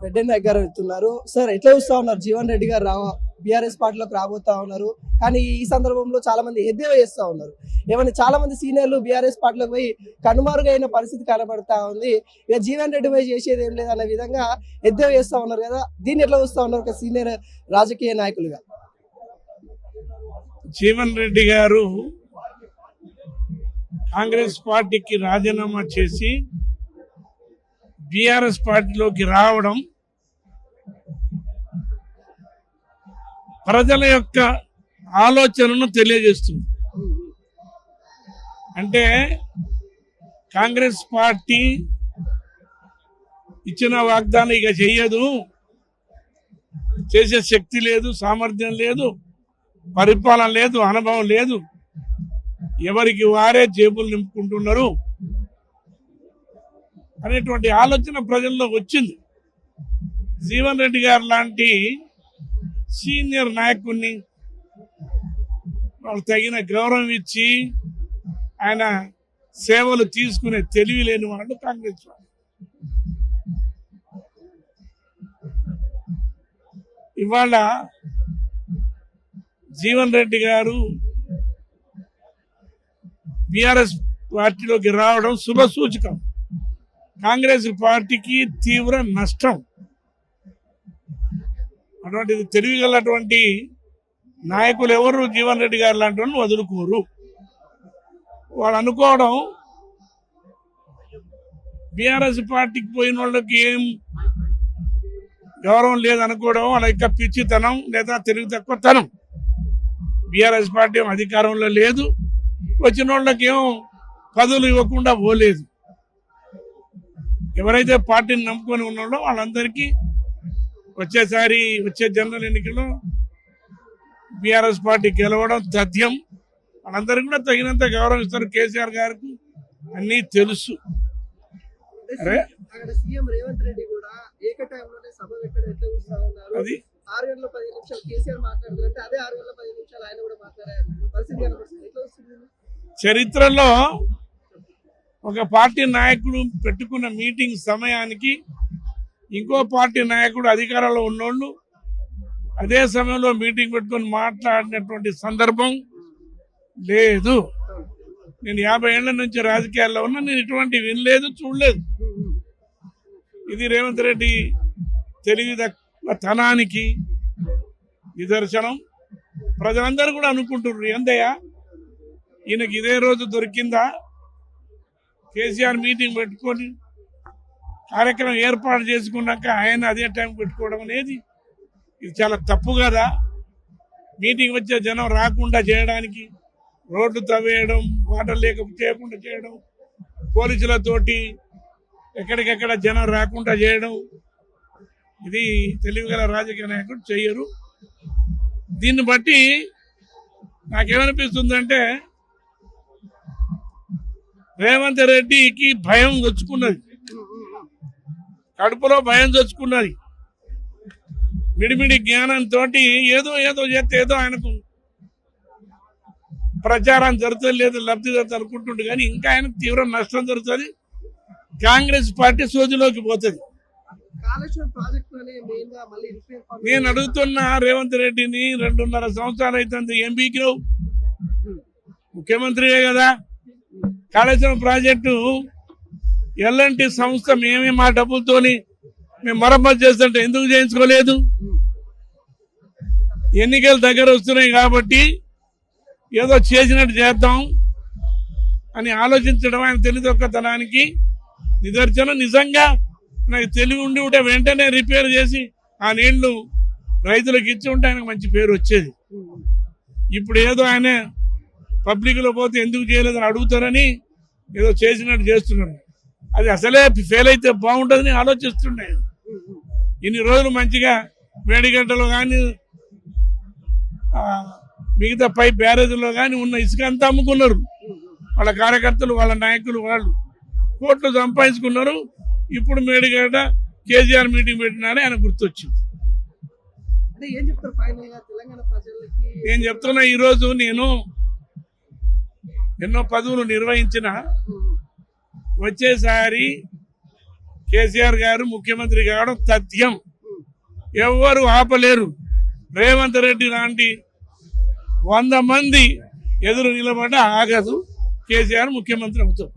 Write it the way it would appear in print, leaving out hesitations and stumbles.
రెడ్డి నాయక్ గారు వెళ్తున్నారు. సార్ ఎట్లా చూస్తా ఉన్నారు? జీవన్ రెడ్డి గారు బీఆర్ఎస్ పార్టీలోకి రాబోతా ఉన్నారు. కానీ ఈ సందర్భంలో చాలా మంది ఎద్దేవా చేస్తా ఉన్నారు. ఏమన్నా చాలా మంది సీనియర్లు బీఆర్ఎస్ పార్టీలోకి పోయి కనుమరుగైన పరిస్థితి కనబడతా ఉంది. ఇక జీవన్ రెడ్డి పోయి చేసేది ఏం లేదు అనే విధంగా ఎద్దేవా చేస్తా ఉన్నారు కదా. దీన్ని ఎట్లా చూస్తా ఉన్నారు ఒక సీనియర్ రాజకీయ నాయకులుగా? జీవన్ రెడ్డి గారు కాంగ్రెస్ పార్టీకి రాజీనామా చేసి బీఆర్ఎస్ పార్టీలోకి రావడం ప్రజల యొక్క ఆలోచనను తెలియజేస్తుంది. అంటే కాంగ్రెస్ పార్టీ ఇచ్చిన వాగ్దానం ఇక చెయ్యదు, చేసే శక్తి లేదు, సామర్థ్యం లేదు, పరిపాలన లేదు, అనుభవం లేదు, ఎవరికి వారే జేబులు నింపుకుంటున్నారు అనేటువంటి ఆలోచన ప్రజల్లో వచ్చింది. జీవన్ రెడ్డి గారు లాంటి సీనియర్ నాయకుడిని వాళ్ళకి తగిన గౌరవం ఇచ్చి ఆయన సేవలు తీసుకునే తెలివి లేని వాళ్ళు కాంగ్రెస్ వాళ్ళు. ఇవాళ జీవన్ రెడ్డి గారు బీఆర్ఎస్ పార్టీలోకి రావడం శుభ సూచకం. కాంగ్రెస్ పార్టీకి తీవ్ర నష్టం. అటువంటిది తెలివిగలటువంటి నాయకులు ఎవరు జీవన్ రెడ్డి గారు లాంటి వాళ్ళు వదులుకోరు. వాళ్ళు అనుకోవడం బీఆర్ఎస్ పార్టీకి పోయిన వాళ్ళకి ఏం గౌరవం లేదనుకోవడం వాళ్ళ యొక్క పిచ్చితనం లేదా తెలివి తక్కువతనం. బీఆర్ఎస్ పార్టీ అధికారంలో లేదు, వచ్చిన వాళ్ళకి ఏం పదవులు ఇవ్వకుండా పోలేదు. ఎవరైతే పార్టీని నమ్ముకొని ఉన్నాడో వాళ్ళందరికీ వచ్చే జనరల్ ఎన్నికల్లో బీఆర్ఎస్ పార్టీ గెలవడం తథ్యం. వాళ్ళందరికీ కూడా తగినంత గౌరవం ఇస్తారు. కేసీఆర్ గారికి అన్నీ తెలుసు. అది 6 గంటల 10 నిమిషాలు కేసీఆర్ మాట్లాడుతుంటే అదే 6 గంటల 10 నిమిషాలు ఆయన కూడా మాట్లాడే పరిస్థితి కనబడుతుంది. ఎట్లా వస్తుంది? చరిత్రలో ఒక పార్టీ నాయకుడు పెట్టుకున్న మీటింగ్ సమయానికి ఇంకో పార్టీ నాయకుడు అధికారంలో ఉన్నోళ్ళు అదే సమయంలో మీటింగ్ పెట్టుకొని మాట్లాడినటువంటి సందర్భం లేదు. నేను 50 ఏళ్ల నుంచి రాజకీయాల్లో ఉన్నా, నేను ఇటువంటి వినలేదు, చూడలేదు. ఇది రేవంత్ రెడ్డి తెలివితనానికి నిదర్శనం. ప్రజలందరూ కూడా అనుకుంటున్నారు, ఏందయ్యా ఈయనకి ఇదే రోజు దొరికిందా? కేసీఆర్ మీటింగ్ పెట్టుకొని కార్యక్రమం ఏర్పాటు చేసుకున్నాక ఆయన అదే టైం పెట్టుకోవడం అనేది ఇది చాలా తప్పు కదా. మీటింగ్ వచ్చే జనం రాకుండా చేయడానికి రోడ్లు తవ్వేయడం, వాటర్ చేయకుండా చేయడం, పోలీసులతోటి ఎక్కడికెక్కడ జనం రాకుండా చేయడం, ఇది తెలివిగల రాజకీయ నాయకుడు చెయ్యరు. దీన్ని బట్టి నాకేమనిపిస్తుందంటే రేవంత్ రెడ్డికి భయం తెచ్చుకున్నది, కడుపులో భయం తెచ్చుకున్నది. మిడిమిడి జ్ఞానంతో ఏదో చేస్తే ఏదో ఆయనకు ప్రచారం జరుగుతుంది, లేదు లబ్ధి జరుగుతుంది అనుకుంటుండే. కానీ ఇంకా ఆయనకు తీవ్ర నష్టం జరుగుతుంది. కాంగ్రెస్ పార్టీ సోజులోకి పోతుంది. నేను అడుగుతున్నా రేవంత్ రెడ్డిని, 2.5 సంవత్సరాలు అవుతుంది ఎంపీకి, ముఖ్యమంత్రియే కదా. కాళేశ్వరం ప్రాజెక్టు ఎల్ఎన్టీ సంస్థ మేమే మా డబ్బులతోని మేము మరమ్మతు చేస్తుంటే ఎందుకు చేయించుకోలేదు? ఎన్నికలు దగ్గర వస్తున్నాయి కాబట్టి ఏదో చేసినట్టు చేద్దాం అని ఆలోచించడం ఆయన తెలివితక్కువతనానికి నిదర్శనం. నిజంగా నాకు తెలివి ఉండి ఉంటే వెంటనే రిపేర్ చేసి ఆ నీళ్లు రైతులకు ఇచ్చి ఉంటే ఆయనకు మంచి పేరు వచ్చేది. ఇప్పుడు ఏదో ఆయన పబ్లిక్లో పోతే ఎందుకు చేయలేదని అడుగుతారని ఏదో చేసినట్టు చేస్తున్నారు. అది అసలే ఫెయిల్ అయితే బాగుంటుందని ఆలోచిస్తుండే. ఇన్ని రోజులు మంచిగా మేడిగడ్డలో కానీ మిగతా పై బ్యారేజ్లో కానీ ఉన్న ఇసుక అంతా అమ్ముకున్నారు. వాళ్ళ కార్యకర్తలు, వాళ్ళ నాయకులు, వాళ్ళు కోట్లు సంపాదించుకున్నారు. ఇప్పుడు మేడిగడ్డ కేసీఆర్ మీటింగ్ పెట్టినారే ఆయన గుర్తొచ్చింది. నేను చెప్తున్నా, ఈరోజు నేను ఎన్నో పదవులు నిర్వహించిన వచ్చేసారి కేసీఆర్ గారు ముఖ్యమంత్రి కావడం తథ్యం. ఎవ్వరు ఆపలేరు. రేవంత్ రెడ్డి లాంటి 100 మంది ఎదురు నిలబడ్డ ఆగదు. కేసీఆర్ ముఖ్యమంత్రి అవుతారు.